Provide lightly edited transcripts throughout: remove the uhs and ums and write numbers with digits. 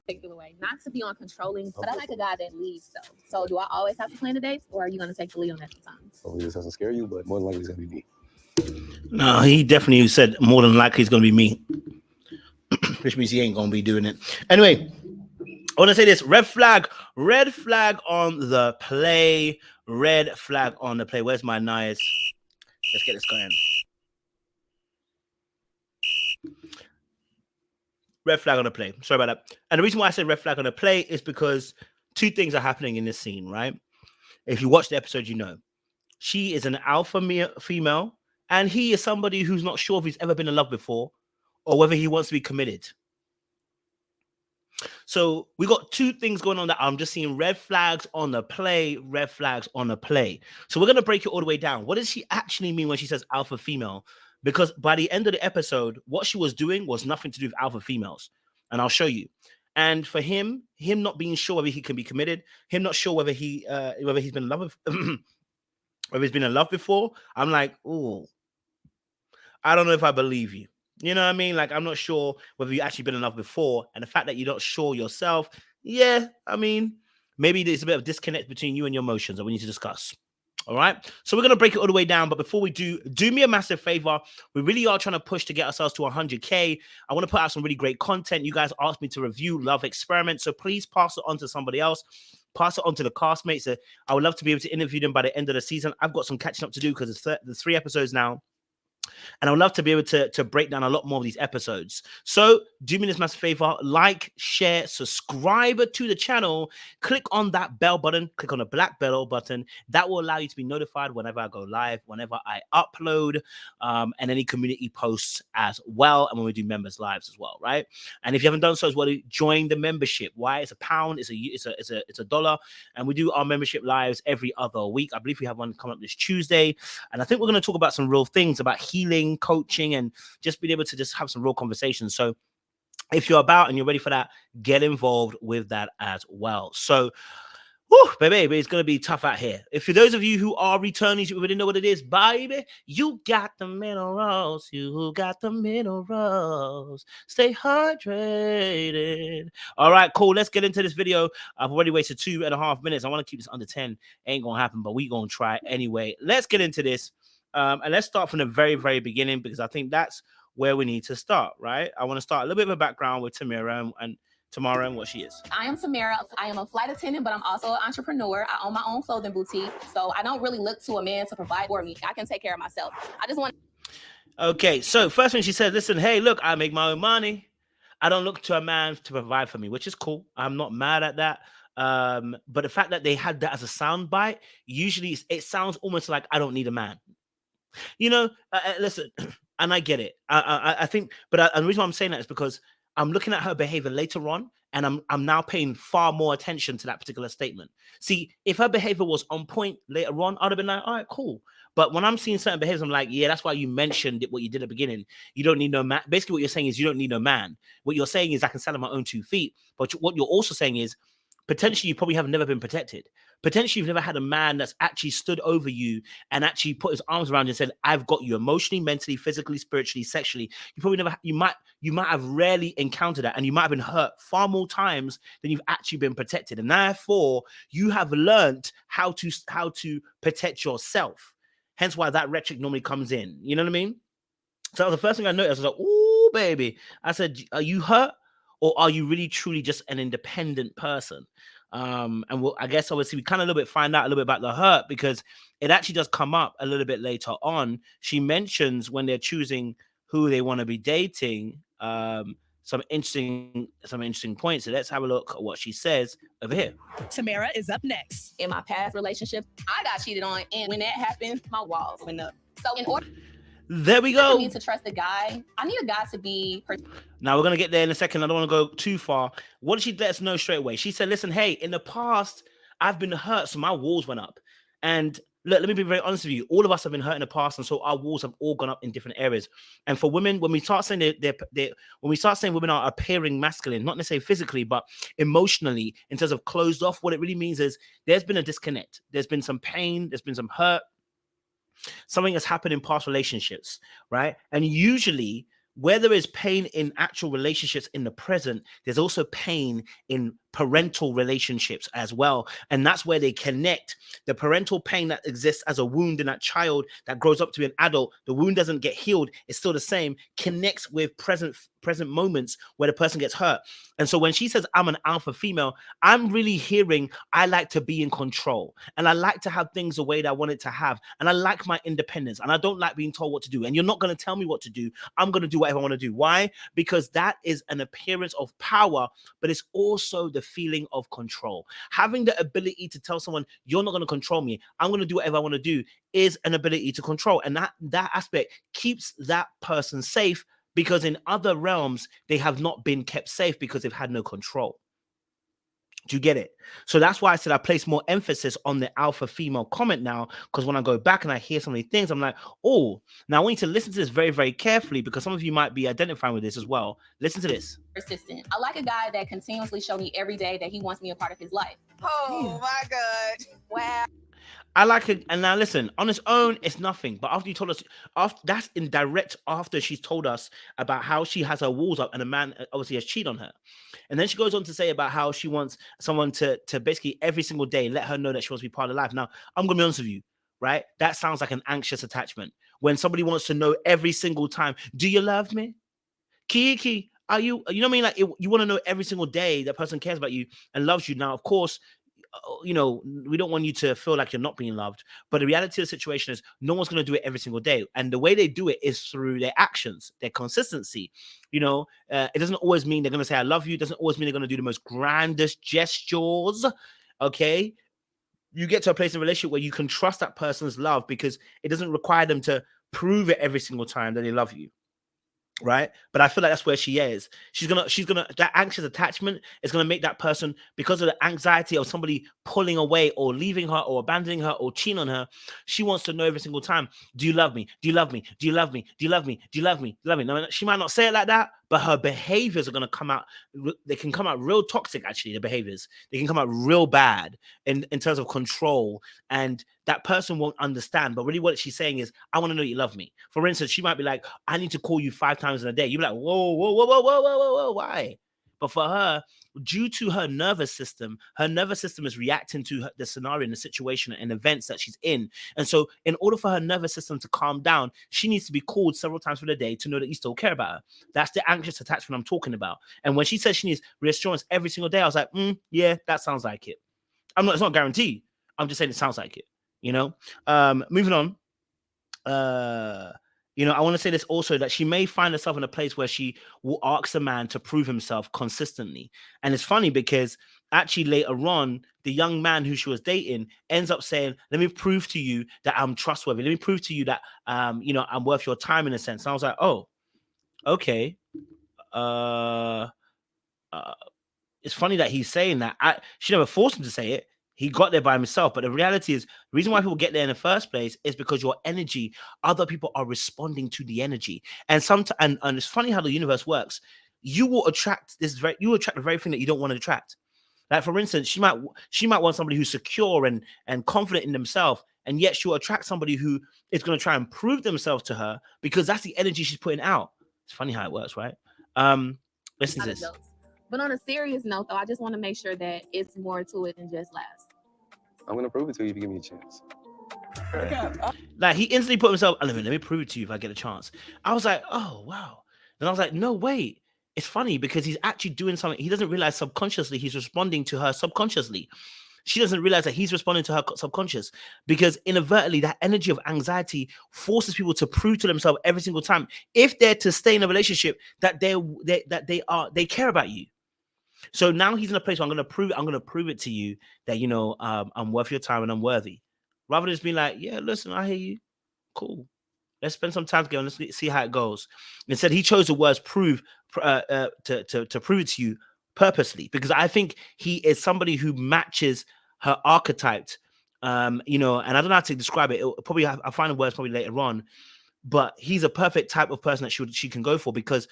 particular way, not to be on controlling, but I like a guy that leads though. So do I always have to plan the dates, or are you gonna take the lead on that sometimes? Hopefully this doesn't scare you, but more than likely it's gonna be me. No, he definitely said more than likely it's gonna be me. Which means he ain't gonna be doing it. Anyway, I want to say this: red flag on the play, red flag on the play. Where's my knives? Let's get this going. Red flag on the play. Sorry about that. And the reason why I said red flag on the play is because two things are happening in this scene, right? If you watch the episode, you know. She is an alpha female, and he is somebody who's not sure if he's ever been in love before or whether he wants to be committed. So we got two things going on that I'm just seeing red flags on the play, red flags on the play. So we're going to break it all the way down. What does she actually mean when she says alpha female? Because by the end of the episode, what she was doing was nothing to do with alpha females. And I'll show you. And for him not being sure whether he can be committed, him not sure whether he's been in love with, whether he's been in love before, I'm like, oh, I don't know if I believe you. You know what I mean? Like, I'm not sure whether you've actually been in love before. And the fact that you're not sure yourself, yeah, I mean, maybe there's a bit of disconnect between you and your emotions that we need to discuss. All right. So we're going to break it all the way down. But before we do me a massive favor. We really are trying to push to get ourselves to 100K. I want to put out some really great content. You guys asked me to review Love Experiment. So please pass it on to somebody else. Pass it on to the castmates. I would love to be able to interview them by the end of the season. I've got some catching up to do because there's 3 episodes now. And I would love to be able to break down a lot more of these episodes. So do me this massive favor, like, share, subscribe to the channel, click on that bell button, click on the black bell button. That will allow you to be notified whenever I go live, whenever I upload, and any community posts as well. And when we do members lives as well, right? And if you haven't done so as well, join the membership. Why? It's £1, it's $1. And we do our membership lives every other week. I believe we have one coming up this Tuesday. And I think we're going to talk about some real things about healing, coaching, and just being able to just have some real conversations. So if you're about and you're ready for that, get involved with that as well. So baby, it's going to be tough out here. If for those of you who are returnees, you already know what it is, baby. You got the minerals. You got the minerals. Stay hydrated. All right, cool. Let's get into this video. I've already wasted 2.5 minutes. I want to keep this under 10. Ain't going to happen, but we going to try anyway. Let's get into this. And let's start from the very, very beginning, because I think that's where we need to start, right? I want to start a little bit of a background with Tamara and what she is. I am Tamara. I am a flight attendant, but I'm also an entrepreneur. I own my own clothing boutique. So I don't really look to a man to provide for me. I can take care of myself. I just want. Okay, so first thing she said, listen, hey, look, I make my own money. I don't look to a man to provide for me, which is cool. I'm not mad at that. But the fact that they had that as a soundbite, usually it sounds almost like I don't need a man. You know, listen, and I get it. I think, but the reason why I'm saying that is because I'm looking at her behavior later on, and I'm now paying far more attention to that particular statement. See, if her behavior was on point later on, I'd have been like, all right, cool. But when I'm seeing certain behaviors, I'm like, yeah, that's why you mentioned it, what you did at the beginning. You don't need no man. Basically, what you're saying is you don't need no man. What you're saying is I can stand on my own 2 feet. But what you're also saying is potentially you probably have never been protected. Potentially you've never had a man that's actually stood over you and actually put his arms around you and said, I've got you emotionally, mentally, physically, spiritually, sexually. You probably never, you might have rarely encountered that, and you might have been hurt far more times than you've actually been protected. And therefore you have learned how to protect yourself. Hence why that rhetoric normally comes in. You know what I mean? So that was the first thing I noticed. I was like, oh, baby. I said, are you hurt? Or are you really truly just an independent person? And I guess obviously we kind of a little bit find out a little bit about the hurt, because it actually does come up a little bit later on. She mentions when they're choosing who they want to be dating, some interesting points. So let's have a look at what she says over here. Tamara is up next. In my past relationships, I got cheated on, and when that happened, my walls went up. So in order there we go. for me to trust a guy, I need a guy to be. Now we're gonna get there in a second. I don't want to go too far. What did she let us know straight away? She said, "Listen, hey, in the past, I've been hurt, so my walls went up." And look, let me be very honest with you. All of us have been hurt in the past, and so our walls have all gone up in different areas. And for women, when we start saying when we start saying women are appearing masculine, not necessarily physically, but emotionally, in terms of closed off, what it really means is there's been a disconnect. There's been some pain. There's been some hurt. Something has happened in past relationships, right? And usually where there is pain in actual relationships in the present, there's also pain in parental relationships as well. And that's where they connect. The parental pain that exists as a wound in that child that grows up to be an adult, the wound doesn't get healed, it's still the same, connects with present moments where the person gets hurt. And so when she says, I'm an alpha female, I'm really hearing, I like to be in control, and I like to have things the way that I want it to have, and I like my independence, and I don't like being told what to do. And you're not going to tell me what to do. I'm going to do whatever I want to do. Why? Because that is an appearance of power, but it's also the feeling of control. Having the ability to tell someone, you're not going to control me, I'm going to do whatever I want to do, is an ability to control. And that aspect keeps that person safe, because in other realms, they have not been kept safe because they've had no control. Do you get it? So that's why I said I place more emphasis on the alpha female comment now, because when I go back and I hear some of these things, I'm like, oh, now I want you to listen to this very, very carefully, because some of you might be identifying with this as well. Listen to this. Persistent. I like a guy that continuously shows me every day that he wants me a part of his life. Oh my God. Wow. I like it. And now listen, on its own, it's nothing. But after you told us, that's in direct after she's told us about how she has her walls up and a man obviously has cheated on her. And then she goes on to say about how she wants someone to basically every single day let her know that she wants to be part of life. Now, I'm going to be honest with you, right? That sounds like an anxious attachment. When somebody wants to know every single time, do you love me? Kiki, are you know what I mean? Like you want to know every single day that person cares about you and loves you. Now, of course, you know, we don't want you to feel like you're not being loved, but the reality of the situation is no one's going to do it every single day. And the way they do it is through their actions, their consistency. You know, it doesn't always mean they're going to say, I love you. It doesn't always mean they're going to do the most grandest gestures. Okay. You get to a place in a relationship where you can trust that person's love because it doesn't require them to prove it every single time that they love you. Right, but I feel like that's where she is. She's gonna that anxious attachment is gonna make that person, because of the anxiety of somebody pulling away or leaving her or abandoning her or cheating on her. She wants to know every single time, do you love me? Do you love me? Do you love me? Do you love me? Do you love me? Do you love me? Now, she might not say it like that, but her behaviors are gonna come out. They can come out real toxic. Actually, the behaviors, they can come out real bad in terms of control, and that person won't understand. But really what she's saying is, I want to know you love me. For instance, she might be like, I need to call you 5 times in a day. You're like, whoa, why? But for her, due to her nervous system is reacting to the scenario and the situation and events that she's in. And so in order for her nervous system to calm down, she needs to be called several times for the day to know that you still care about her. That's the anxious attachment I'm talking about. And when she says she needs reassurance every single day, I was like, yeah, that sounds like it. It's not guaranteed. I'm just saying it sounds like it. You know, moving on. You know, I want to say this also, that she may find herself in a place where she will ask a man to prove himself consistently. And it's funny because actually later on, the young man who she was dating ends up saying, let me prove to you that I'm trustworthy. Let me prove to you that, you know, I'm worth your time in a sense. And I was like, oh, okay. It's funny that he's saying that. She never forced him to say it. He got there by himself. But the reality is, the reason why people get there in the first place is because your energy, other people are responding to the energy. And sometimes, and it's funny how the universe works. You will attract the very thing that you don't want to attract. Like, for instance, she might want somebody who's secure and confident in themselves, and yet she'll attract somebody who is going to try and prove themselves to her because that's the energy she's putting out. It's funny how it works, right? Listen to this. But on a serious note, though, I just want to make sure that it's more to it than just laughs. I'm gonna prove it to you if you give me a chance. Like, he instantly put himself, let me prove it to you if I get a chance. I was like, oh wow. And I was like, no, wait. It's funny because he's actually doing something. He doesn't realize subconsciously he's responding to her subconsciously. She doesn't realize that he's responding to her subconscious, because inadvertently that energy of anxiety forces people to prove to themselves every single time, if they're to stay in a relationship, that they care about you. So now he's in a place where I'm going to prove it to you that, you know, I'm worth your time and I'm worthy. Rather than just being like, yeah, listen, I hear you. Cool. Let's spend some time together. Let's see how it goes. Instead, he chose the words prove to prove it to you purposely, because I think he is somebody who matches her archetype. You know, and I don't know how to describe it. I'll find the words probably later on, but he's a perfect type of person that she can go for, because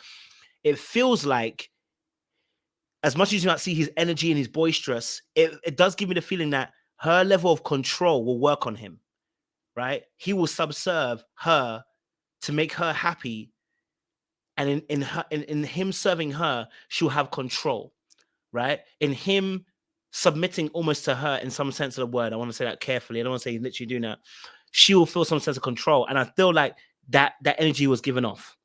it feels like, as much as you might see his energy and he's boisterous, it does give me the feeling that her level of control will work on him, right? He will subserve her to make her happy And in him serving her, she'll have control, right? In him submitting almost to her in some sense of the word. I want to say that carefully. I don't want to say he's literally doing that. She will feel some sense of control. And I feel like that energy was given off.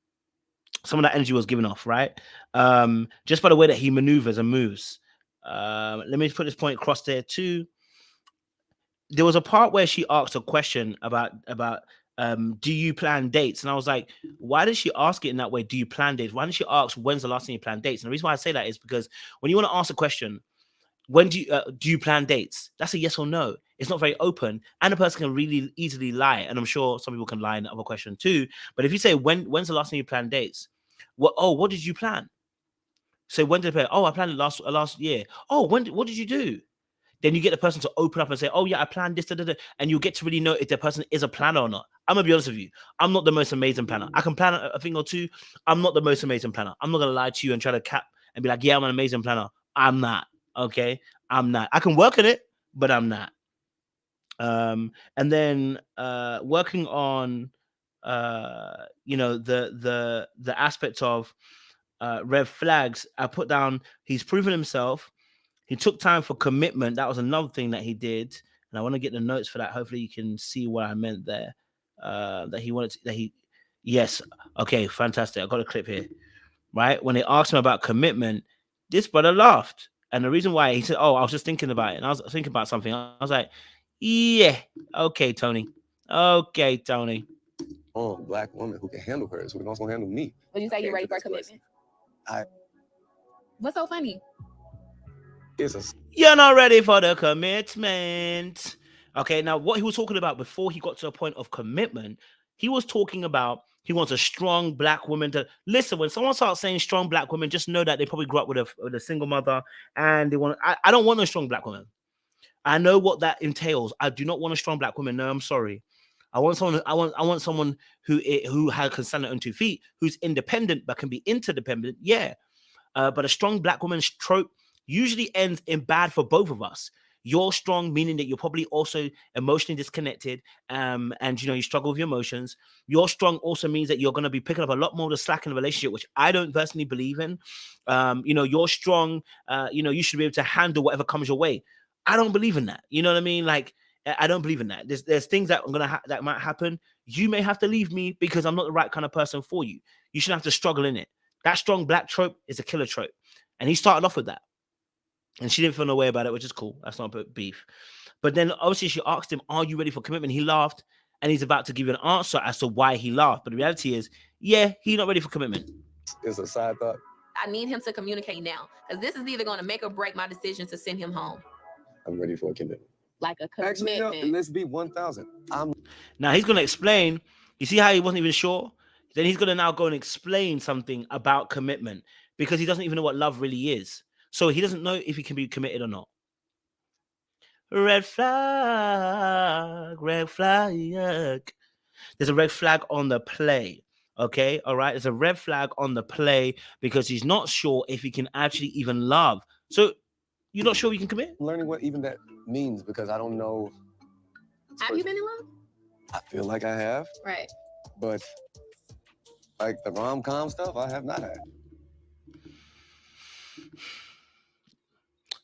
Some of that energy was given off, right? Just by the way that he maneuvers and moves. Let me put this point across there too. There was a part where she asked a question about do you plan dates? And I was like, why did she ask it in that way? Do you plan dates? Why didn't she ask when's the last time you plan dates? And the reason why I say that is because when you want to ask a question, when do you plan dates? That's a yes or no. It's not very open, and a person can really easily lie. And I'm sure some people can lie in the other question too. But if you say when's the last time you planned dates? What did you plan? So when did I plan? Oh, I planned it last year. Oh, what did you do? Then you get the person to open up and say, oh yeah, I planned this, and you'll get to really know if the person is a planner or not. I'm gonna be honest with you. I'm not the most amazing planner. I can plan a thing or two. I'm not the most amazing planner. I'm not gonna lie to you and try to cap and be like, yeah, I'm an amazing planner. I'm not. Okay, I'm not. I can work on it, but I'm not. And then working on the aspect of red flags. I put down he's proven himself. He took time for commitment. That was another thing that he did, and I want to get the notes for that. Hopefully, you can see what I meant there. Yes, okay, fantastic. I got a clip here. Right when they asked him about commitment, this brother laughed, and the reason why he said, "Oh, I was just thinking about it," and I was thinking about something. I was like, "Yeah, okay, Tony, okay, Tony." Oh, black woman who can handle hers, who can also handle me. Would you say you're ready for a commitment? What's so funny? You're not ready for the commitment. Okay, now what he was talking about before he got to a point of commitment, he was talking about he wants a strong black woman to listen. When someone starts saying strong black women, just know that they probably grew up with a single mother, and they want. I don't want a strong black woman. I know what that entails. I do not want a strong black woman. No, I'm sorry. I want someone. I want someone who can stand on 2 feet, who's independent but can be interdependent. Yeah, but a strong black woman's trope usually ends in bad for both of us. You're strong, meaning that you're probably also emotionally disconnected, and you struggle with your emotions. You're strong also means that you're going to be picking up a lot more of the slack in the relationship, which I don't personally believe in. You're strong. You should be able to handle whatever comes your way. I don't believe in that. You know what I mean? Like, I don't believe in that. There's things that that might happen. You may have to leave me because I'm not the right kind of person for you. You shouldn't have to struggle in it. That strong black trope is a killer trope, and he started off with that. And she didn't feel no way about it, which is cool. That's not beef. But then obviously she asked him, are you ready for commitment? He laughed, and he's about to give you an answer as to why he laughed. But the reality is, yeah, he's not ready for commitment. It's a side thought. I need him to communicate now, because this is either going to make or break my decision to send him home. I'm ready for a commitment. Like a commitment. Actually, let's be 1,000. Now he's going to explain. You see how he wasn't even sure? Then he's going to now go and explain something about commitment, because he doesn't even know what love really is. So he doesn't know if he can be committed or not. Red flag, red flag. There's a red flag on the play. Okay, all right. There's a red flag on the play because he's not sure if he can actually even love. So you're not sure you can commit? I'm learning what even that means because I don't know. Have you been in love? I feel like I have. Right. But like the rom-com stuff, I have not had.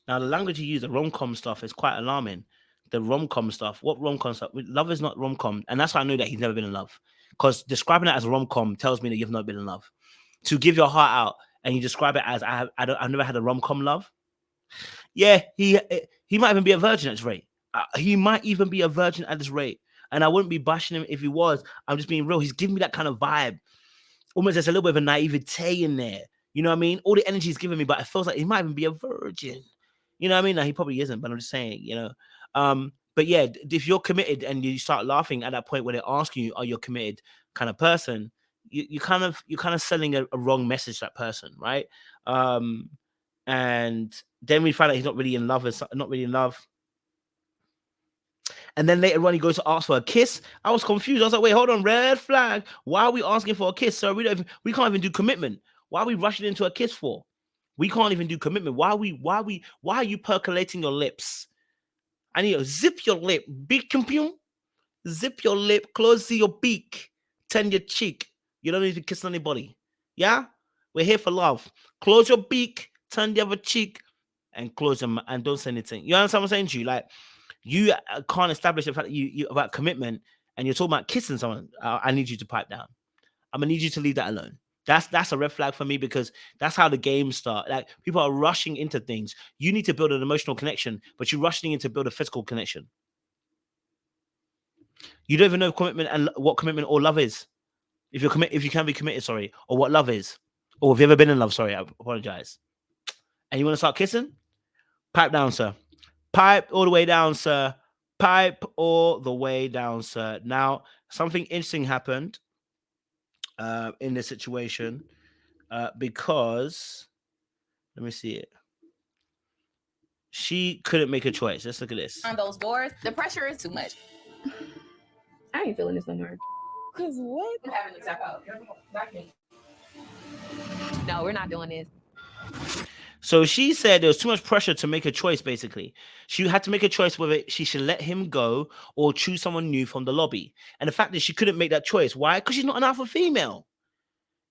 Now, the language you use, the rom-com stuff, is quite alarming. The rom-com stuff. What rom-com stuff? Love is not rom-com. And that's why I know that he's never been in love. Because describing it as a rom-com tells me that you've not been in love. To give your heart out and you describe it as, I've never had a rom-com love. Yeah, he might even be a virgin at this rate. He might even be a virgin at this rate. And I wouldn't be bashing him if he was. I'm just being real. He's giving me that kind of vibe. Almost there's a little bit of a naivete in there. You know what I mean? All the energy he's giving me, but it feels like he might even be a virgin. You know what I mean? No, he probably isn't, but I'm just saying, But yeah, if you're committed and you start laughing at that point where they're asking you, are you a committed kind of person? You're kind of selling a wrong message to that person, right? And then we find out he's not really in love, And then later on, he goes to ask for a kiss. I was confused. I was like, wait, hold on, red flag. Why are we asking for a kiss, sir? We can't even do commitment. Why are we rushing into a kiss for? We can't even do commitment. Why are you percolating your lips? I need to zip your lip. Big computer. Zip your lip, close your beak, turn your cheek. You don't need to kiss anybody. Yeah, we're here for love. Close your beak, turn the other cheek, and close them and don't say anything. You understand what I'm saying to you? Like you can't establish the fact that you about commitment, and you're talking about kissing someone. I need you to pipe down. I'm gonna need you to leave that alone. That's a red flag for me because that's how the games start. Like people are rushing into things. You need to build an emotional connection, but you're rushing in to build a physical connection. You don't even know commitment and what commitment or love is. If you can be committed, sorry, or what love is, or if you ever been in love, sorry, I apologize. And you want to start kissing? Pipe down, sir. Pipe all the way down, sir. Pipe all the way down, sir. Now, something interesting happened in this situation because let me see it. She couldn't make a choice. Let's look at this. On those doors, the pressure is too much. I ain't feeling this no more. Cause what? I'm having to tap out. No, we're not doing this. So she said there was too much pressure to make a choice, basically. She had to make a choice whether she should let him go or choose someone new from the lobby. And the fact that she couldn't make that choice. Why? Because she's not an alpha female.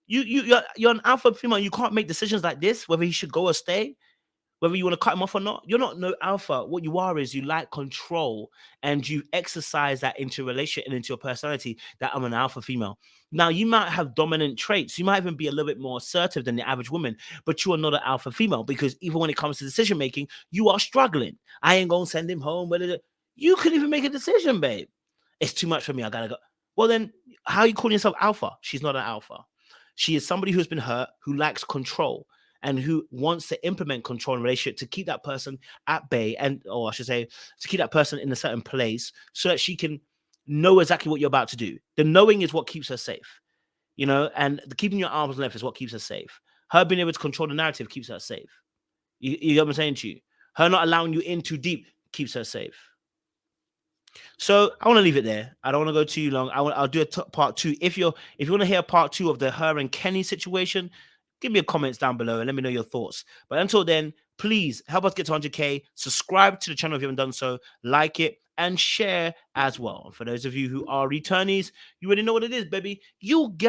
You're an alpha female. You can't make decisions like this, whether he should go or stay, whether you want to cut him off or not. You're not no alpha. What you are is you like control, and you exercise that into a relationship and into your personality that I'm an alpha female. Now, you might have dominant traits. You might even be a little bit more assertive than the average woman, but you are not an alpha female because even when it comes to decision making, you are struggling. I ain't going to send him home. You couldn't even make a decision, babe. It's too much for me. I got to go. Well, then how are you calling yourself alpha? She's not an alpha. She is somebody who's been hurt, who lacks control, and who wants to implement control in a relationship to keep that person at bay, or I should say, to keep that person in a certain place so that she can know exactly what you're about to do. The knowing is what keeps her safe, and keeping your arms length is what keeps her safe. Her being able to control the narrative keeps her safe. You know what I'm saying to you? Her not allowing you in too deep keeps her safe. So I want to leave it there. I don't want to go too long. I'll do a part 2. If you want to hear part 2 of the her and Kenny situation, give me a comments down below and let me know your thoughts. But until then, please help us get to 100K. Subscribe to the channel if you haven't done so. Like it and share as well. And for those of you who are returnees, you already know what it is, baby. You'll get